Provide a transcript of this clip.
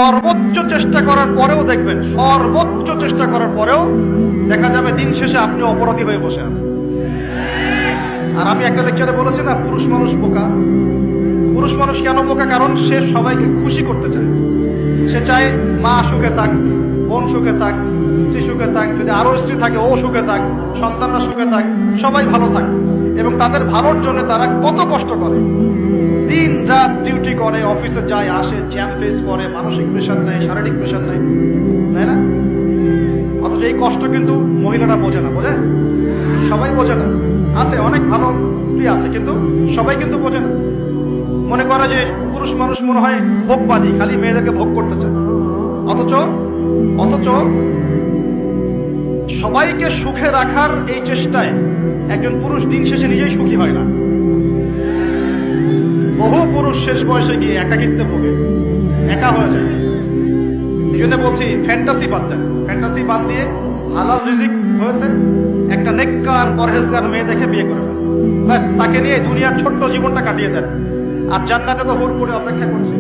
সর্বোচ্চ চেষ্টা করার পরেও দেখবেন, সর্বোচ্চ চেষ্টা করার পরেও দেখা যাবে দিন শেষে আপনি অপরাধী হয়ে বসে আছেন। আর আমি একটা লেকচারে বলেছি না, পুরুষ মানুষ বোকা। পুরুষ মানুষ কেন বোকা? কারণ সে সবাইকে খুশি করতে চায়। সে চায় মা সুখে থাক, বোন সুখে থাক, স্ত্রী সুখে থাক, যদি আরো স্ত্রী থাকে ও সুখে থাক, সন্তানরা সুখে থাক, সবাই ভালো থাক। এবং তাদের ভালোর জন্য তারা কত কষ্ট করে, দিন রাত ডিউটি করে, অফিসে যায় আসে, জ্যাম ফেস করে, মানসিক প্রেশার নেয়, শারীরিক প্রেশার নেয়, তাই না? অথচ এই কষ্ট কিন্তু মহিলারা বোঝে না। বোঝে? সবাই বোঝে না। আছে অনেক ভালো স্ত্রী আছে, কিন্তু সবাই কিন্তু বোঝে না। মনে করে যে পুরুষ মানুষ মনে হয় ভোগবাদী, খালি মেয়েদেরকে ভোগ করতে চায়। অথচ অথচ সবাইকে সুখে রাখার এই চেষ্টায় একজন পুরুষ দিন শেষে নিজেই সুখী হয় না। বহু পুরুষ শেষ বয়সে গিয়ে একাকিত্বে ভোগে, একা হয়ে যায়। এই জন্য বলছি, ফ্যান্টাসি বাদ দেন। ফ্যান্টাসি বাদ দিয়ে হালাল রিজিক হয়েছে, একটা নেককার পরহেজগার মেয়ে দেখে বিয়ে করে ফেলেন। ব্যাস, তাকে নিয়ে দুনিয়ার ছোট্ট জীবনটা কাটিয়ে দেন, আর জান্নাতে তো হুড় করে অপেক্ষা করছে।